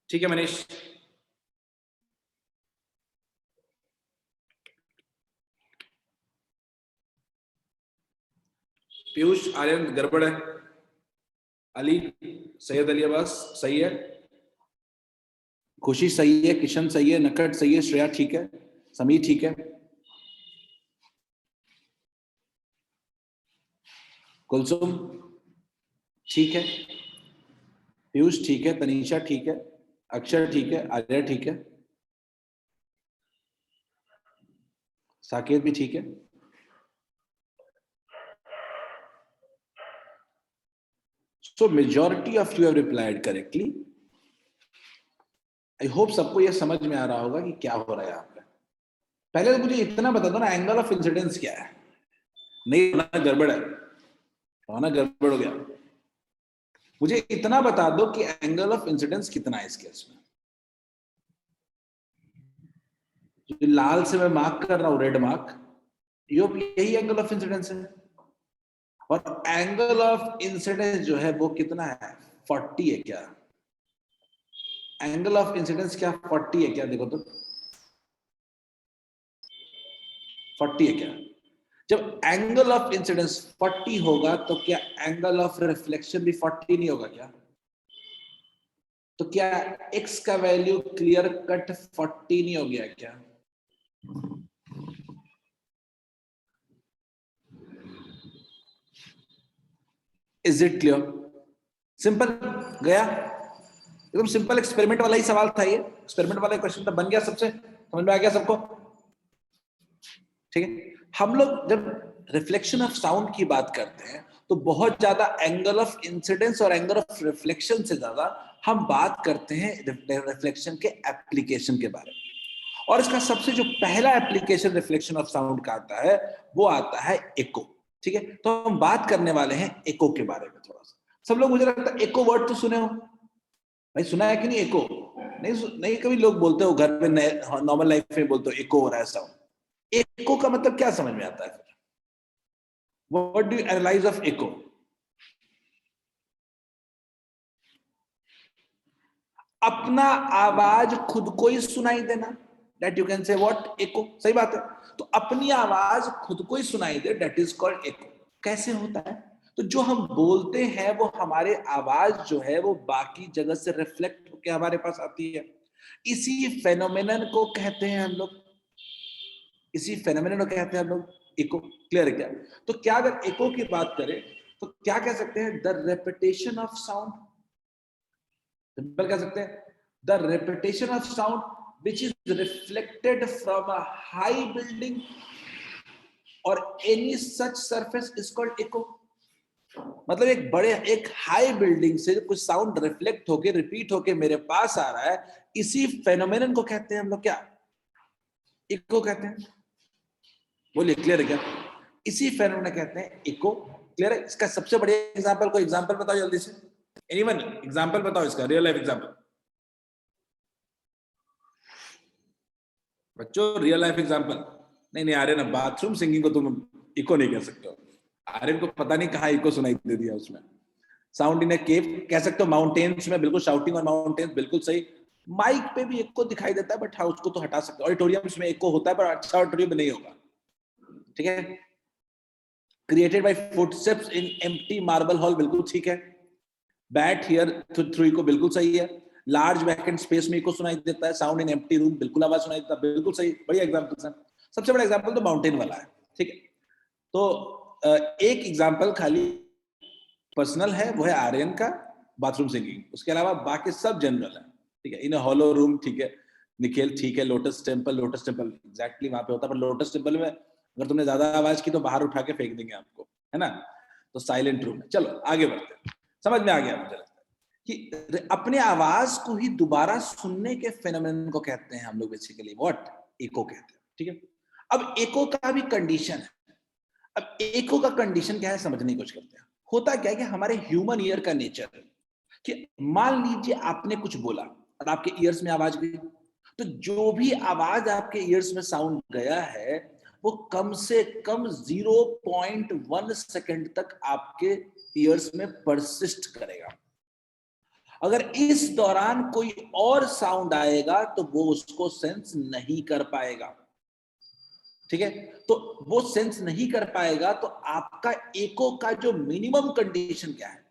ठीक है मनीष? पीयूष, आर्यन गड़बड़ है, अली, सैयद अली अब्बास सही है, खुशी सही है, किशन सही है, नकट सही है, श्रेया ठीक है, समीर ठीक है, कुलसुम ठीक है, पीयूष ठीक है, तनीषा ठीक है, अक्षर ठीक है, आर्य ठीक है, साकेत भी ठीक है। So majority of you have replied correctly. I hope सबको यह समझ में आ रहा होगा कि क्या हो रहा है यहाँ पे। पहले तो मुझे इतना बता दो ना, एंगल ऑफ इंसिडेंस क्या है? नहीं होना गड़बड़ है, होना गड़बड़ हो गया। मुझे इतना बता दो कि एंगल ऑफ इंसिडेंस कितना है इस केस में। जो लाल से मैं मार्क कर रहा हूं, रेड मार्क, यही एंगल ऑफ इंसिडेंस है। और एंगल ऑफ इंसिडेंस जो है वो कितना है? 40 है क्या? एंगल ऑफ इंसिडेंस क्या 40 है क्या? देखो तो 40 है क्या? जब एंगल ऑफ इंसिडेंस 40 होगा तो क्या एंगल ऑफ रिफ्लेक्शन भी 40 नहीं होगा क्या? तो क्या x का वैल्यू क्लियर कट 40 नहीं हो गया क्या? Is it clear? सिंपल गया, एकदम सिंपल एक्सपेरिमेंट वाला ही सवाल था ये, एक्सपेरिमेंट वाला क्वेश्चन तो बन गया, सबसे समझ में आ गया सबको? ठीक है। हम लोग जब रिफ्लेक्शन ऑफ साउंड की बात करते हैं तो बहुत ज्यादा एंगल ऑफ इंसिडेंस और एंगल ऑफ रिफ्लेक्शन से ज्यादा हम बात करते हैं रिफ्लेक्शन के एप्लीकेशन के बारे में। और इसका सबसे जो पहला एप्लीकेशन रिफ्लेक्शन ऑफ साउंड का आता है वो आता है एको। ठीक है, तो हम बात करने वाले हैं एको के बारे में थोड़ा सा। सब लोग, मुझे लगता है एको वर्ड तो सुने हो भाई, सुना है कि नहीं? एको नहीं कभी लोग बोलते हो घर में, नॉर्मल लाइफ में बोलते हो एको हो रहा है साउंड। एको का मतलब क्या समझ में आता है फिर? What do you analyse of echo? अपना आवाज खुद को ही सुनाई देना, that you can say what? echo। सही बात है। तो अपनी आवाज खुद को ही सुनाई दे, that is called echo। कैसे होता है? तो जो हम बोलते हैं वो हमारे आवाज जो है वो बाकी जगह से रिफ्लेक्ट होकर हमारे पास आती है। इसी फेनोमेनन को कहते हैं हम लोग, इसी फेनोमेनन को कहते हैं हम लोग इको। क्लियर है क्या? तो क्या अगर इको की बात करें तो क्या कह सकते हैं? The repetition of sound. Simple कह सकते हैं the repetition of sound which is reflected from a high building or any such surface is called echo। मतलब एक हाई बिल्डिंग से कुछ साउंड रिफ्लेक्ट होके रिपीट होके मेरे पास आ रहा है, इसी फेनोमेनन को कहते हैं हम लोग क्या? इको कहते हैं। बोलिए, क्लियर है क्या? इसी फेनोमेनन कहते हैं इको। क्लियर है? इसका सबसे बढ़िया एग्जांपल, कोई एग्जांपल बताओ जल्दी से। एनीवन एग्जांपल बताओ इसका, रियल लाइफ एग्जांपल बच्चों, रियल लाइफ एग्जांपल। नहीं आ रहे ना, बाथरूम सिंगिंग को तुम इको नहीं कह सकते हो। आर्यन को पता नहीं कहाँ इको सुनाई दे दिया उसमें। साउंड इन ए केव कह सकते हो, माउंटेन्स में बिल्कुल, शाउटिंग ऑन माउंटेन्स बिल्कुल सही। माइक पे भी इको दिखाई देता है, बट हाँ उसको तो हटा सकते हो। ऑडिटोरियम्स में इको होता है पर अच्छा ऑडिटोरियम नहीं होगा। ठीक है। Created by footsteps in empty marble hall बिल्कुल ठीक है। बैट हियर थ्रू इको बिल्कुल सही है। लार्ज वैकेंट स्पेस में इको सुनाई देता है। साउंड इन एम्प्टी रूम बिल्कुल आवाज सुनाई देता है, बिल्कुल सही। बढ़िया एग्जांपल है। सबसे बड़ा एग्जांपल तो माउंटेन वाला है। ठीक है, तो एक एग्जांपल खाली पर्सनल है, वो है आर्यन का बाथरूम सिंगिंग। उसके अलावा बाकी सब जनरल है। ठीक है, इन हॉलो रूम ठीक है, निखिल ठीक है। लोटस टेम्पल एग्जैक्टली वहां पे होता है, पर लोटस टेम्पल में अगर तुमने ज्यादा आवाज की तो बाहर उठा के फेंक देंगे आपको, है ना। तो साइलेंट रूम में। चलो आगे बढ़ते हैं। समझ में आ गया मुझे लगता है कि अपने आवाज को ही दोबारा सुनने के फेनोमेनन को कहते हैं हम लोग बेसिकली व्हाट, एको कहते हैं। ठीक है, अब एको का भी कंडीशन है। अब एको का कंडीशन क्या है समझने की कोशिश करते हैं। होता क्या है कि हमारे ह्यूमन ईयर का नेचर है कि मान लीजिए आपने कुछ बोला और आपके ईयर्स में आवाज गई, तो जो भी आवाज आपके ईयर्स में साउंड गया है वो कम से कम 0.1 सेकंड तक आपके ईयर्स में परसिस्ट करेगा। अगर इस दौरान कोई और साउंड आएगा तो वो उसको सेंस नहीं कर पाएगा। ठीक है, तो वो सेंस नहीं कर पाएगा। तो आपका एको का जो मिनिमम कंडीशन क्या है,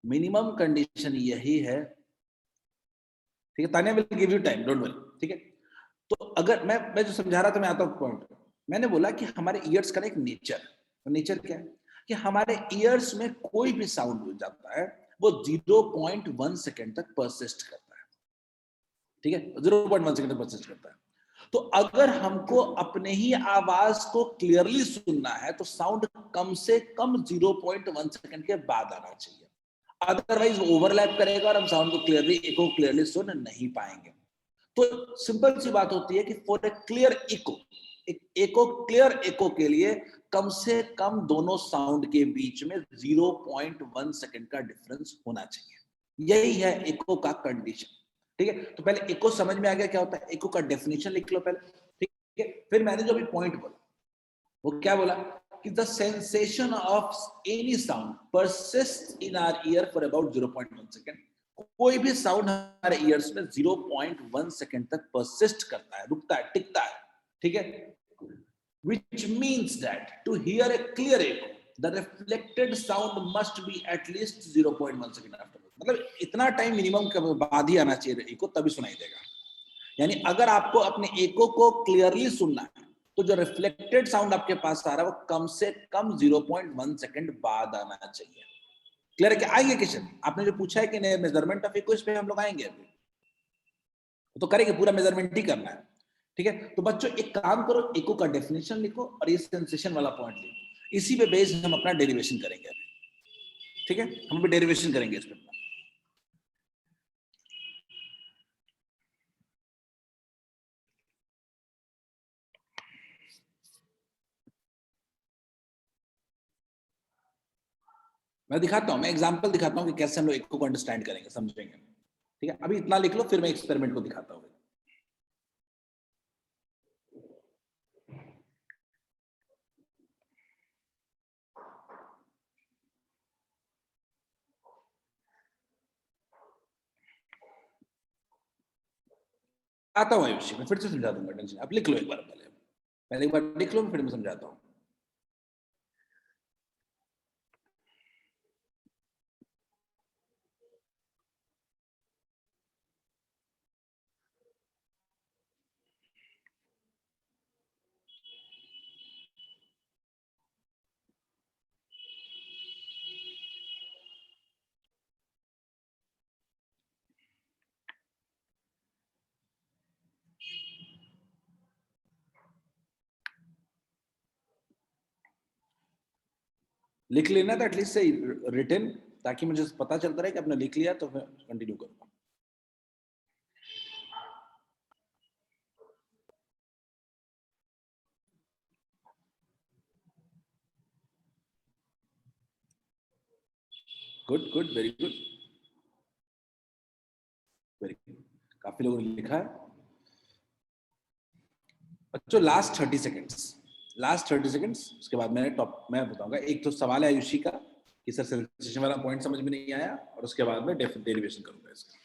मिनिमम कंडीशन यही है। ठीक है, Tania will give you time, don't worry. ठीक है, तो अगर मैं जो समझा रहा था, मैं आता हूं पॉइंट। मैंने बोला कि हमारे ईयर्स का एक नेचर, तो नेचर क्या है कि हमारे ईयर्स में कोई भी साउंड हो जाता है वो 0.1 सेकंड तक परसिस्ट करता है। ठीक है, 0.1 सेकंड तक परसिस्ट करता है। तो अगर हमको अपने ही आवाज को क्लियरली सुनना है तो साउंड कम से कम 0.1 सेकंड के बाद आना चाहिए, अदरवाइज ओवरलैप करेगा और हम साउंड को क्लियरली सुन नहीं पाएंगे। तो सिंपल सी बात होती है कि for a clear eco, clear eco के लिए कम से कम दोनों साउंड के बीच में 0.1 सेकंड का डिफरेंस होना चाहिए। यही है इको का कंडीशन। ठीक है, तो पहले इको समझ में आ गया क्या होता है, इको का डेफिनेशन लिख लो पहले। ठीक है, फिर मैंने जो भी पॉइंट बोला वो क्या बोला कि the sensation of any sound persist in our ear for about 0.1 second. कोई भी साउंड हमारे ईयर्स में 0.1 सेकंड तक परसिस्ट करता है, रुकता है, टिकता है। ठीक है, which means that to hear a clear echo the reflected sound must be at least 0.1 second after, मतलब इतना टाइम मिनिमम के बाद ही आना चाहिए इको, तभी सुनाई देगा। यानी अगर आपको अपने इको को क्लियरली सुनना है तो जो रिफ्लेक्टेड साउंड आपके पास आ रहा है वो कम से कम 0.1 सेकंड बाद आना चाहिए। क्लियर है क्या? आएंगे क्वेश्चन, आपने जो पूछा है कि मेजरमेंट ऑफ इको, इस पे हम लोग आएंगे अभी, तो करेंगे, पूरा मेजरमेंट ही करना है। ठीक है, तो बच्चों एक काम करो, इको का डेफिनेशन लिखो और ये सेंसेशन वाला पॉइंट लिखो, इसी पे बेस हम अपना डेरिवेशन करेंगे अभी। ठीक है, हम भी डेरिवेशन करेंगे इस पे। मैं दिखाता हूं, मैं एग्जांपल दिखाता हूं कि कैसे हम लोग इको को अंडरस्टैंड करेंगे, समझेंगे। ठीक है, अभी इतना लिख लो, फिर मैं एक्सपेरिमेंट को दिखाता हूं। आता हूँ आयुषी, मैं फिर से समझा दूंगा, टेंशन आप लिख लो एक बार, पहले एक बार लिख लो, फिर मैं समझाता हूँ। लिख लेना था एटलीस्ट से रिटन, ताकि मुझे पता चलता रहे कि आपने लिख लिया, तो मैं कंटिन्यू करूंगा। Good good, very good, very good, काफी लोगों ने लिखा है। बच्चों लास्ट 30 सेकंड्स, उसके बाद मैं बताऊंगा। एक तो सवाल है आयुषी का कि सर सेंसेशन वाला पॉइंट समझ में नहीं आया, और उसके बाद में डेरिवेशन करूंगा इसका।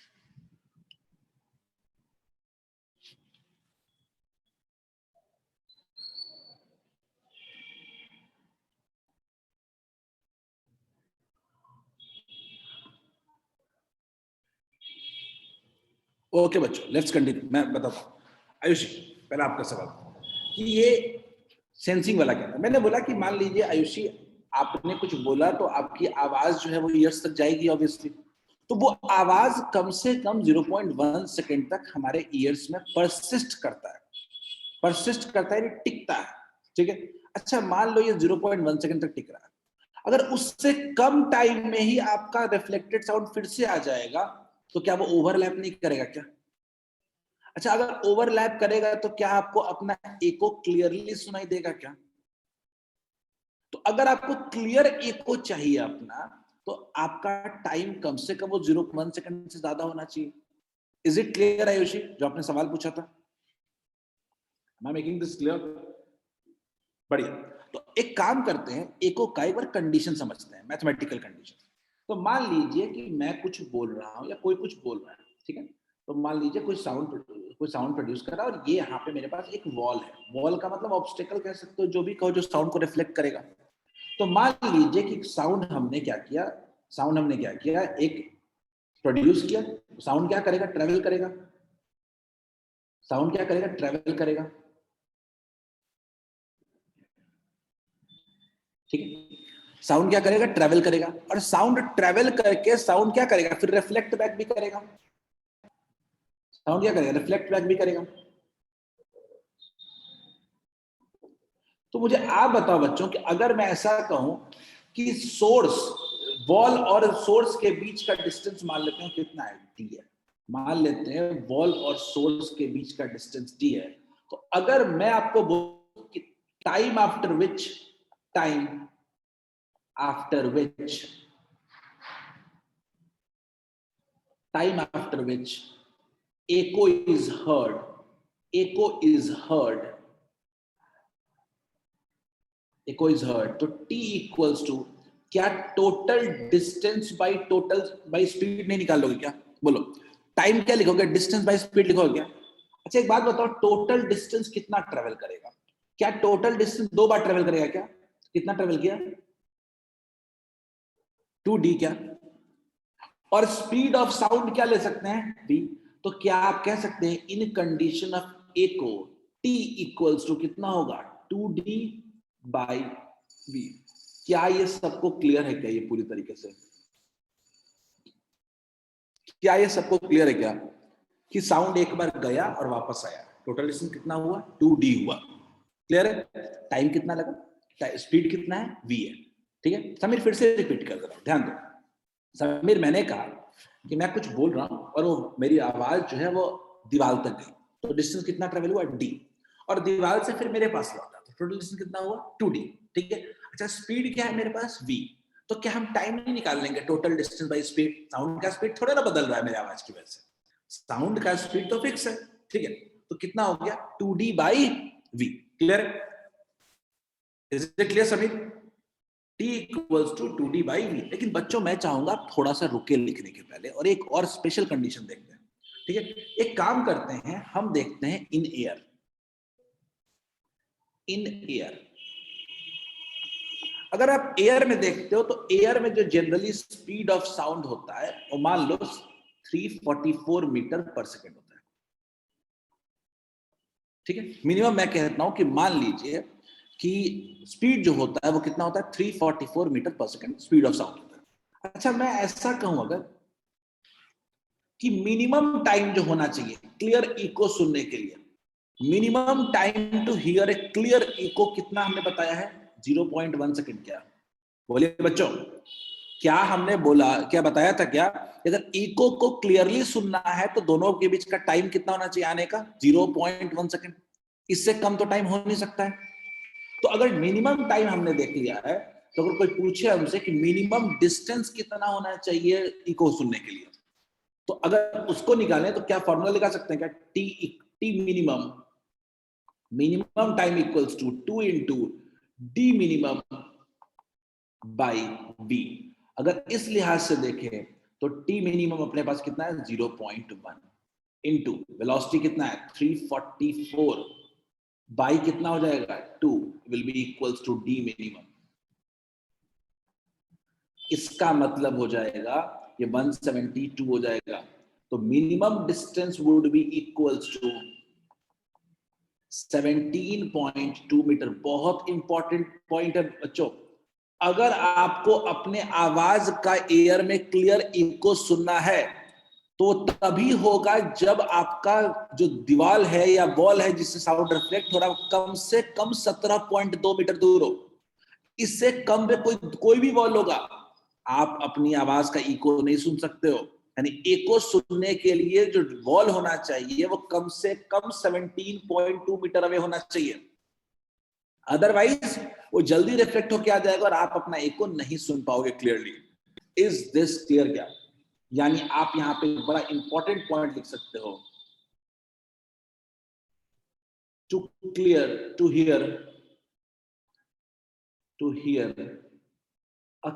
ओके बच्चों, लेट्स कंटिन्यू। मैं बताता हूँ आयुषी, पहला आपका सवाल कि ये सेंसिंग वाला क्या था। मैंने बोला कि मान लीजिए आयुषी आपने कुछ बोला तो आपकी आवाज जो है वो ईयर्स तक जाएगी ऑब्वियसली, तो वो आवाज कम से कम 0.1 सेकंड तक हमारे ईयर्स में परसिस्ट करता है, टिकता है। ठीक है, अच्छा मान लो ये 0.1 सेकंड तक टिक रहा है, अगर उससे कम टाइम में ही आपका रिफ्लेक्टेड साउंड फिर से आ जाएगा तो क्या वो ओवरलैप नहीं करेगा क्या? अच्छा अगर ओवरलैप करेगा तो क्या आपको अपना एको क्लियरली सुनाई देगा क्या? तो अगर आपको क्लियर एको चाहिए अपना, तो आपका टाइम कम से कम वो 0.1 सेकंड से ज्यादा होना चाहिए। इज इट क्लियर आयुषी, जो आपने सवाल पूछा था? Am I making this clear? बढ़िया। तो एक काम करते हैं, एको का एक बार कंडीशन समझते हैं, मैथमेटिकल कंडीशन। तो मान लीजिए कि मैं कुछ बोल रहा हूं या कोई कुछ बोल रहा है, ठीक है? तो मान लीजिए कोई साउंड प्रोड्यूस कर रहा है और ये यहाँ पे मेरे पास एक वॉल है। वॉल का मतलब ऑब्स्टेकल कह सकते हो, जो भी कहो, जो साउंड को रिफ्लेक्ट करेगा। तो मान लीजिए कि साउंड हमने क्या किया, एक प्रोड्यूस किया। साउंड क्या करेगा? ट्रेवल करेगा। साउंड क्या करेगा? ट्रेवल करेगा, ठीक है? साउंड क्या करेगा? ट्रेवल करेगा। और साउंड ट्रेवल करके साउंड क्या करेगा? फिर रिफ्लेक्ट बैक भी करेगा। साउंड क्या करेगा? रिफ्लेक्ट बैक भी करेगा। तो मुझे आप बताओ बच्चों कि अगर मैं ऐसा कहूं कि सोर्स, वॉल और सोर्स के बीच का डिस्टेंस मान लेते हैं कितना है? डी है। मान लेते हैं वॉल और सोर्स के बीच का डिस्टेंस डी है। तो अगर मैं आपको बोलूं कि time after which echo is heard, तो t इक्वल्स टू, क्या टोटल डिस्टेंस बाई स्पीड नहीं निकाल लोगे क्या? बोलो, टाइम क्या लिखोगे? डिस्टेंस बाई स्पीड लिखोगे क्या? अच्छा एक बात बताओ, टोटल डिस्टेंस कितना ट्रेवल करेगा? क्या टोटल डिस्टेंस 2 बार ट्रेवल करेगा क्या? कितना ट्रेवल किया? 2d क्या? और स्पीड ऑफ साउंड क्या ले सकते हैं? v। तो क्या आप कह सकते हैं in condition of echo t equals to कितना होगा? 2d by v। क्या ये सबको क्लियर है क्या? ये पूरी तरीके से क्या ये सबको क्लियर है क्या कि साउंड एक बार गया और वापस आया, टोटल डिस्टेंस कितना हुआ? 2d हुआ। क्लियर है? टाइम कितना लगा? स्पीड कितना है? v है। ठीक है समीर, फिर से रिपीट कर रहा हूं, ध्यान दो। समीर, मैंने कहा कि मैं कुछ बोल रहा हूं और वो मेरी आवाज जो है वो दीवार तक गई, तो डिस्टेंस कितना ट्रेवल हुआ? d। और दीवार से फिर मेरे पास लौटा, तो टोटल डिस्टेंस कितना हुआ? 2d। ठीक है। अच्छा स्पीड क्या है मेरे पास? v। तो क्या हम टाइम नहीं निकाल लेंगे? Total distance by speed. Sound का स्पीड थोड़ा ना बदल रहा है मेरी आवाज की वजह से, साउंड का स्पीड तो फिक्स है। ठीक है, तो कितना हो गया? 2d by v। Clear? Is it clear Sameer? t equals to 2d by v। लेकिन बच्चों मैं चाहूंगा थोड़ा सा रुके लिखने के पहले और एक और स्पेशल कंडीशन देखते हैं। ठीक है, एक काम करते हैं, हम देखते हैं इन एयर। अगर आप एयर में देखते हो तो एयर में जो जनरली स्पीड ऑफ साउंड होता है वो मान लो 344 मीटर पर सेकेंड होता है। ठीक है, मिनिमम मैं कहता हूं कि मान लीजिए कि स्पीड जो होता है वो कितना होता है? 344 मीटर पर सेकेंड स्पीड ऑफ साउंड होता है। अच्छा मैं ऐसा कहूं अगर कि मिनिमम टाइम जो होना चाहिए क्लियर इको सुनने के लिए, minimum time to hear a clear echo कितना हमने बताया है? 0.1 सेकेंड। क्या बोलिए बच्चों, क्या हमने बोला, क्या बताया था? क्या अगर इको को क्लियरली सुनना है तो दोनों के बीच का टाइम कितना होना चाहिए आने का? 0.1 सेकेंड। इससे कम तो टाइम हो नहीं सकता है। तो अगर मिनिमम टाइम हमने देख लिया है, तो अगर कोई पूछे हमसे कि मिनिमम डिस्टेंस कितना होना चाहिए इको सुनने के लिए, तो अगर उसको निकालें तो क्या फॉर्मूला लगा सकते हैं क्या? T minimum time equals to 2 into d minimum by b. अगर इस लिहाज से देखें तो टी मिनिमम अपने पास कितना है? 0.1 इंटू वेलोसिटी कितना है? 344 बाई कितना हो जाएगा? 2 will be equals to d minimum. इसका मतलब हो जाएगा ये 172 हो जाएगा। तो minimum distance would be equals to 17.2 metre. बहुत इंपॉर्टेंट पॉइंट है बच्चों। अगर आपको अपने आवाज का एयर में क्लियर इको सुनना है तो तभी होगा जब आपका जो दीवार है या वॉल है जिससे साउंड रिफ्लेक्ट हो रहा है कम से कम 17.2 मीटर दूर हो। इससे कम में कोई भी वॉल होगा, आप अपनी आवाज का इको नहीं सुन सकते हो। यानी इको सुनने के लिए जो वॉल होना चाहिए वो कम से कम 17.2 मीटर अवे होना चाहिए, अदरवाइज वो जल्दी रिफ्लेक्ट होकर आ जाएगा और आप अपना इको नहीं सुन पाओगे क्लियरली। इज दिस क्लियर क्या? यानी आप यहां पे बड़ा इंपॉर्टेंट पॉइंट लिख सकते हो, to clear to hear a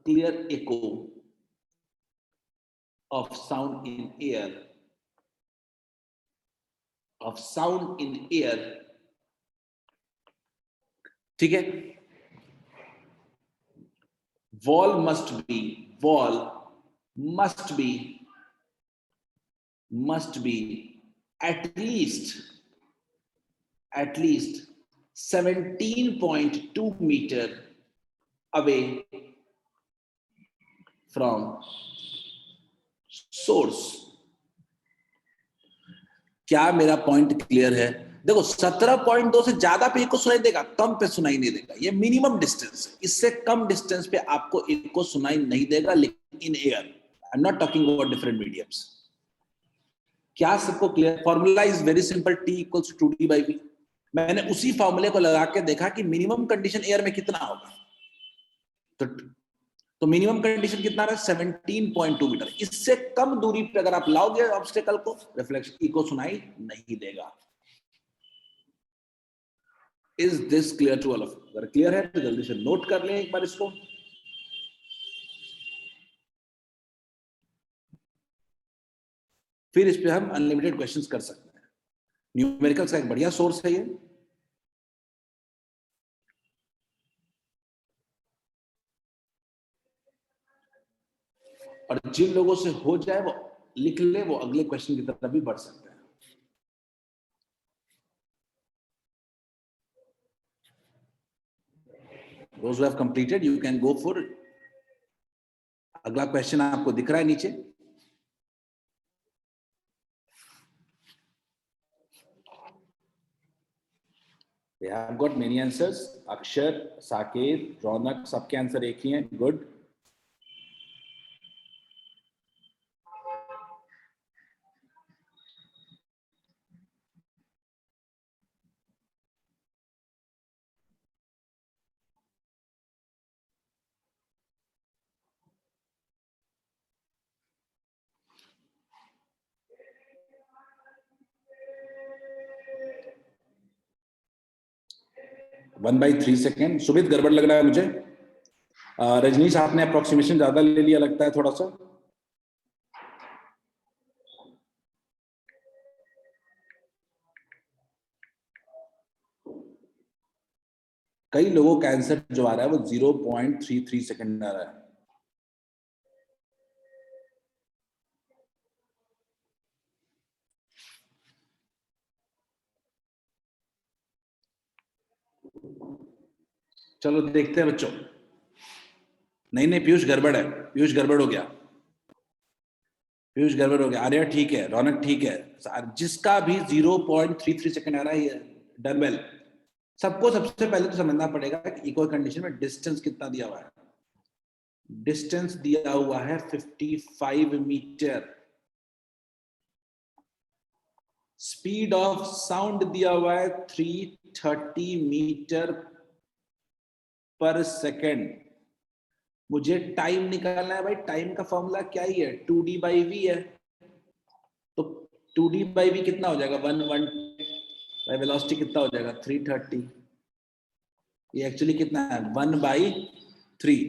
clear echo of sound in air, ठीक है। wall must be at least 17.2 meter away from source। क्या मेरा पॉइंट क्लियर है? देखो 17.2 से ज्यादा पे इको सुनाई देगा, कम पे सुनाई नहीं देगा, ये मिनिमम डिस्टेंस है। इससे कम डिस्टेंस पे आपको इको सुनाई नहीं देगा, लेकिन in air, I am not talking about different mediums. क्या सबको clear? Formula is very simple, T equals to 2D/V। मैंने उसी फॉर्मूले को लगा के देखा कि मिनिमम कंडीशन एयर में कितना होगा, तो मिनिमम कंडीशन कितना रहा? 17.2 मीटर। इससे कम दूरी पे अगर आप लाओगे ऑब्स्टेकल को, रिफ्लेक्शन इको सुनाई नहीं देगा। Is this clear to all of you? अगर क्लियर है तो जल्दी से नोट कर लें एक बार इसको। फिर इस पे हम अनलिमिटेड क्वेश्चंस कर सकते हैं। न्यूमेरिकल्स का एक बढ़िया सोर्स है ये। और जिन लोगों से हो जाए वो लिख ले, वो अगले क्वेश्चन की तरफ भी बढ़ सकते हैं। Those who have completed, you can go for अगला क्वेश्चन आपको दिख रहा है नीचे। They have got many answers. अक्षर, साकेत, रौनक, सबके आंसर एक ही हैं। Good. One by 3 second. Sumit गड़बड़ लग रहा है मुझे। रजनीश आपने अप्रोक्सीमेशन ज्यादा ले लिया लगता है थोड़ा सा। कई लोगों का आंसर जो आ रहा है वो 0.33 सेकेंड आ रहा है। चलो देखते हैं बच्चों। नहीं पीयूष गड़बड़ है, पीयूष गड़बड़ हो गया, पीयूष गड़बड़ हो गया। आर्या ठीक है, रौनक ठीक है, जिसका भी 0.33 सेकेंड आ रहा है डन वेल। सबको सबसे पहले तो समझना पड़ेगा कि इको कंडीशन में डिस्टेंस कितना दिया हुआ है। डिस्टेंस दिया हुआ है 55 मीटर। स्पीड ऑफ साउंड दिया हुआ है 330 मीटर पर सेकेंड। मुझे टाइम निकालना है भाई। टाइम का फॉर्मूला क्या ही है? 2D/V है। तो 2D/V कितना हो जाएगा? 1 बाई वेलोसिटी कितना हो जाएगा? 330। ये एक्चुअली कितना है? 1/3।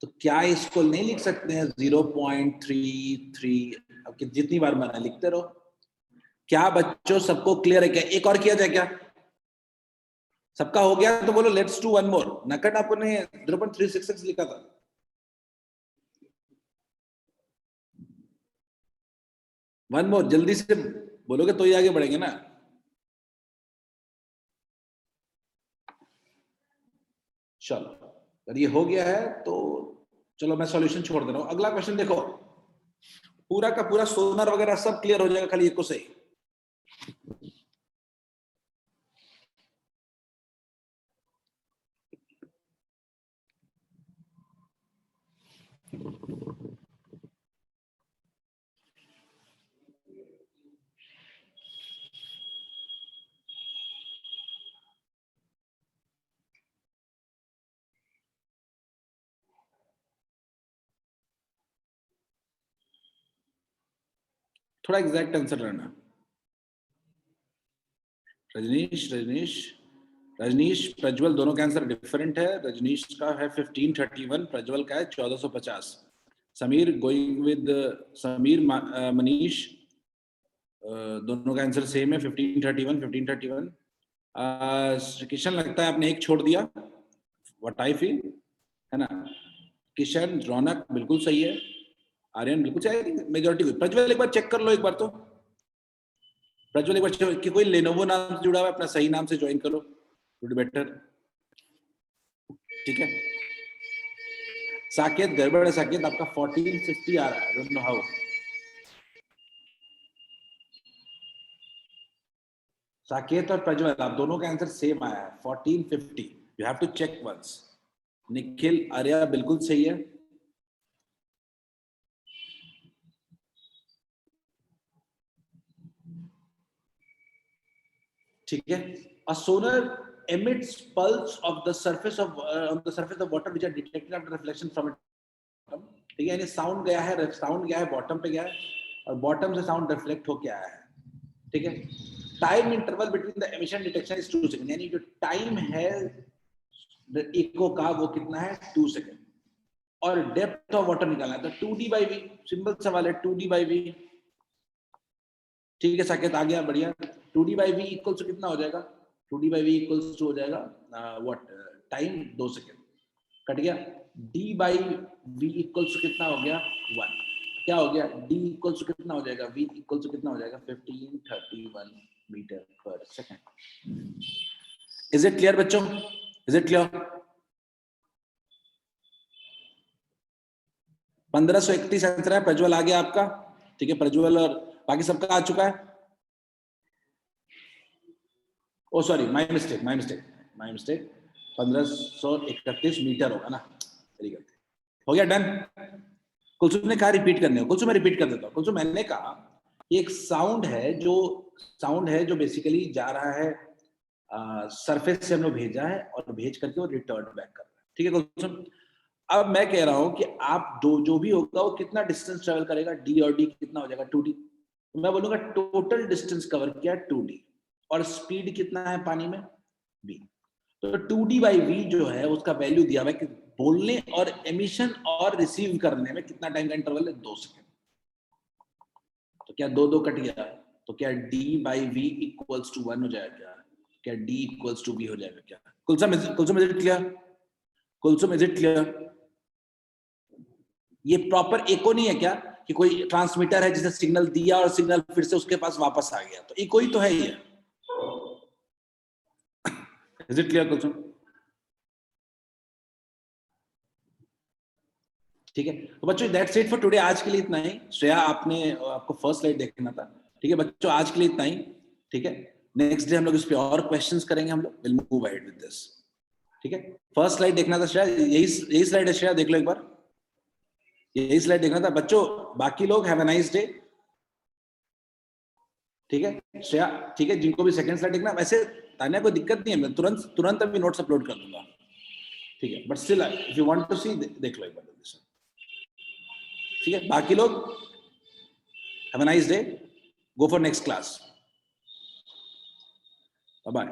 तो क्या इसको नहीं लिख सकते हैं 0.33? अब जितनी बार मैंने लिखते रहो। क्या बच्चों सबको क्लियर है क्या? एक और किया जाए क्या? सबका हो गया तो बोलो लेट्स डू वन मोर। नकट आपने 0.366 लिखा था। वन मोर, जल्दी से बोलोगे तो ही आगे बढ़ेंगे ना। चलो अगर ये हो गया है तो चलो मैं सॉल्यूशन छोड़ दे रहा हूं, अगला क्वेश्चन देखो, पूरा का पूरा सोनर वगैरह सब क्लियर हो जाएगा, खाली एक को सही। थोड़ा एग्जैक्ट आंसर रहना। रजनीश प्रज्वल दोनों का आंसर डिफरेंट है। रजनीश का है 1531, प्रज्वल का है 1450। समीर गोइंग विद समीर मनीष दोनों का आंसर सेम है 1531। किशन लगता है आपने एक छोड़ दिया, व्हाट आई फील, है ना। किशन, रौनक बिल्कुल सही है, आर्यन बिल्कुल सही, मेजॉरिटी। प्रज्वल एक बार चेक कर लो, एक बार तो प्रज्वल एक बार कि कोई लेनोवो नाम से जुड़ा हुआ है, अपना सही नाम से ज्वाइन करो, वुड बेटर। ठीक है, साकेत गड़बड़ है, साकेत आपका 1450 आ रहा है, डोंट नो हाउ। साकेत और प्रज्वल आप दोनों का आंसर सेम आया है 1450, you have to check once. Nikhil Arya बिल्कुल सही है। ठीक है, a sonar emits pulse of the surface of on the surface of water which are detected after reflection from it। ठीक है, यानी साउंड गया है बॉटम पे गया है और बॉटम से साउंड रिफ्लेक्ट होके आया है। ठीक है, time interval between the emission detection is 2 second, यानी जो टाइम है इको का वो कितना है 2 सेकंड। और डेप्थ ऑफ वाटर निकालना है तो 2d/v, सिंपल सवाल है 2d/v। ठीक है साकेत आ गया, बढ़िया। 2d/v इक्वल्स टू कितना हो जाएगा, 2d/v इक्वल्स टू हो जाएगा व्हाट, टाइम 2 सेकंड कट गया। d/v इक्वल्स टू कितना हो गया 1, क्या हो गया d इक्वल्स टू कितना हो जाएगा, v इक्वल्स टू कितना हो जाएगा 1531 मीटर पर सेकंड। इज इट क्लियर बच्चों, इज इट क्लियर? 1531 आंसर है, प्रज्वल आ गया आपका। ठीक है, प्रज्वल और बाकी सबका आ चुका है। ओ सॉरी, माय मिस्टेक 1531 मीटर होगा ना, मेरी गलती हो गया। डन। कुलसुम ने कहा रिपीट करने को, कुलसुम मैं रिपीट कर देता हूँ। कुलसुम मैंने कहा एक साउंड है जो बेसिकली जा रहा है सरफेस से हमने भेजा है और भेज करके वो रिटर्न बैक कर रहा है। ठीक है कुलसुम, अब मैं कह रहा हूं कि आप जो भी होगा वो कितना डिस्टेंस ट्रेवल करेगा, d और d कितना हो जाएगा 2d। तो मैं बोलूंगा टोटल डिस्टेंस कवर किया 2d और स्पीड कितना है पानी में v। तो 2d/v जो है उसका वैल्यू दिया हुआ है कि बोलने और एमिशन और रिसीव करने में कितना टाइम का इंटरवल है 2 सेकंड। तो क्या 2 कट गया, तो क्या d/v इक्वल्स टू 1 हो जाएगा, क्या d इक्वल्स टू v हो जाएगा क्या? Kulsum is it clear? Kulsum is it clear? ये प्रॉपर एको नहीं है क्या कि कोई ट्रांसमीटर है जिसे सिग्नल दिया और सिग्नल फिर से उसके पास वापस आ गया, तो एको ही तो है ये। Is it clear Kulsum? ठीक है, तो बच्चों दैट्स इट फॉर टुडे, आज के लिए इतना ही। श्रेया आपको फर्स्ट स्लाइड देखना था। ठीक है बच्चों, आज के लिए इतना ही। ठीक है, नेक्स्ट डे हम लोग इस पे और क्वेश्चंस करेंगे, हम लोग will move ahead with this. ठीक है, फर्स्ट स्लाइड देखना था श्रेया, यही स्लाइड है श्रेया, देख लो एक बार, यही स्लाइड देखना था बच्चों। बाकी लोग हैव अ नाइस डे। ठीक है श्रेया, ठीक है, जिनको भी सेकंड स्लाइड देखना, वैसे तान्या कोई दिक्कत नहीं है, मैं तुरंत अभी नोट्स अपलोड कर दूंगा। ठीक है, but still if you want to see देख लो एक बार। ठीक है, बाकी लोग have a nice day, go for next class, bye bye.